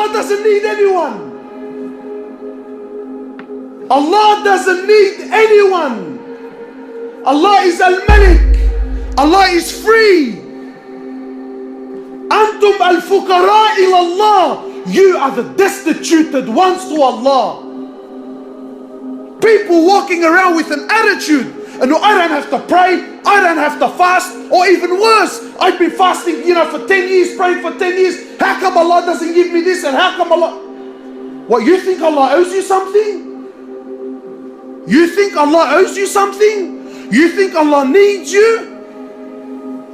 Allah doesn't need anyone. Allah doesn't need anyone. Allah is Al-Malik. Allah is free. Antum al-fuqara ila Allah. You are the destituted ones to Allah. People walking around with an attitude, and no, I don't have to pray, I don't have to fast, or even worse, I've been fasting, for 10 years, praying for 10 years. How come Allah doesn't give me this, and how come Allah... What, you think Allah owes you something? You think Allah owes you something? You think Allah needs you?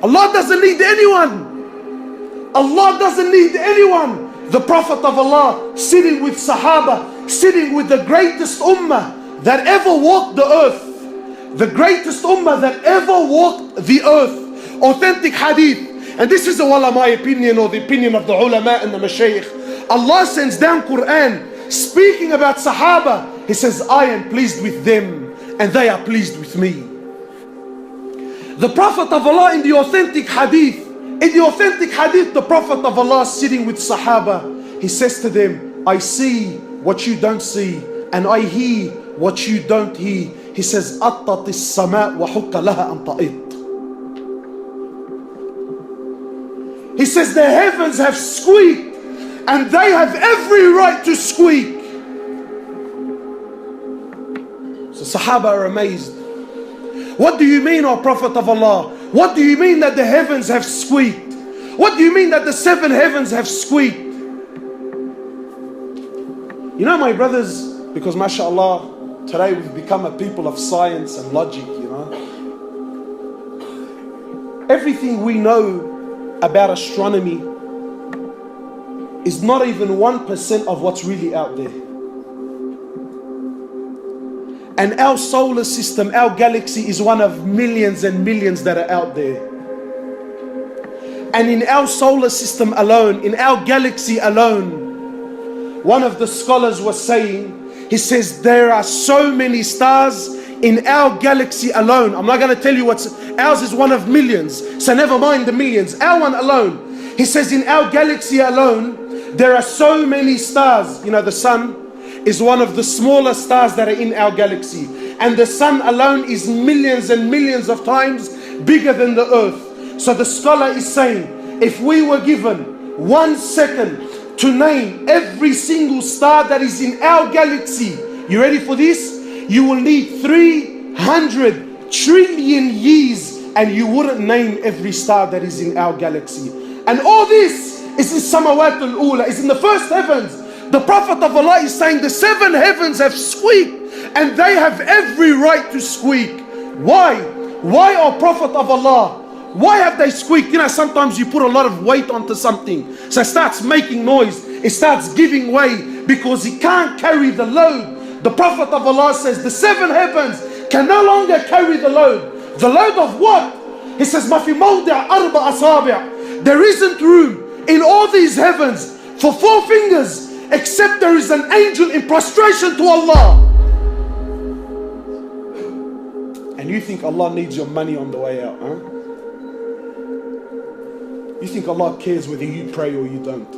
Allah doesn't need anyone. Allah doesn't need anyone. The Prophet of Allah sitting with Sahaba, sitting with the greatest ummah that ever walked the earth. The greatest ummah that ever walked the earth. Authentic hadith. And this is my opinion, or the opinion of the ulama and the mashayikh. Allah sends down Quran speaking about Sahaba. He says, I am pleased with them and they are pleased with me. The Prophet of Allah in the authentic hadith, the Prophet of Allah sitting with Sahaba, he says to them, I see what you don't see, and I hear what you don't hear. He says, أَطَّتِ السَّمَاء وَحُكَّ لَهَا أَن تَأِطْ. He says, the heavens have squeaked, and they have every right to squeak. So Sahaba are amazed. What do you mean, O Prophet of Allah? What do you mean that the heavens have squeaked? What do you mean that the 7 heavens have squeaked? You know, my brothers, because mashallah, today we've become a people of science and logic, Everything we know about astronomy is not even 1% of what's really out there. And our solar system, our galaxy, is one of millions and millions that are out there. And in our solar system alone, in our galaxy alone, one of the scholars was saying, he says, there are so many stars in our galaxy alone. I'm not going to tell you what's, ours is one of millions, so never mind the millions, our one alone. He says in our galaxy alone, there are so many stars. The sun is one of the smaller stars that are in our galaxy. And the sun alone is millions and millions of times bigger than the earth. So the scholar is saying, if we were given 1 second to name every single star that is in our galaxy, you ready for this? You will need 300 trillion years and you wouldn't name every star that is in our galaxy. And all this is in Samawat al-Ula, is in the first heavens. The Prophet of Allah is saying the 7 heavens have squeaked and they have every right to squeak. Why? Why, O Prophet of Allah? Why have they squeaked? Sometimes you put a lot of weight onto something, so it starts making noise, it starts giving way because it can't carry the load. The Prophet of Allah says the 7 heavens can no longer carry the load. The load of what? He says, مَا فِي مَوْضِعَ أَرْبَعَ أَصَابِعَ. There isn't room in all these heavens for 4 fingers except there is an angel in prostration to Allah. And you think Allah needs your money on the way out, huh? You think Allah cares whether you pray or you don't?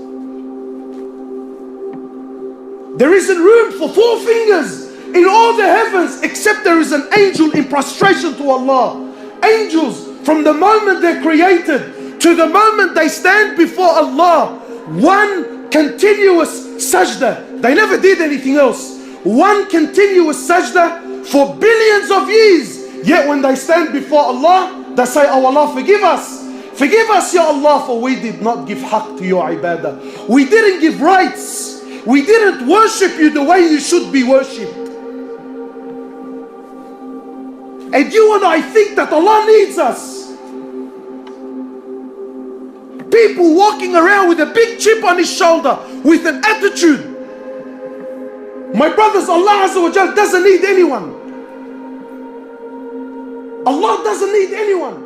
There isn't room for 4 fingers in all the heavens except there is an angel in prostration to Allah. Angels, from the moment they're created to the moment they stand before Allah, one continuous sajda. They never did anything else. One continuous sajda for billions of years. Yet when they stand before Allah, they say, oh Allah, forgive us. Forgive us, Ya Allah, for we did not give haqq to your ibadah. We didn't give rights. We didn't worship you the way you should be worshipped. And you and I think that Allah needs us. People walking around with a big chip on his shoulder, with an attitude. My brothers, Allah Azza wa Jal doesn't need anyone. Allah doesn't need anyone.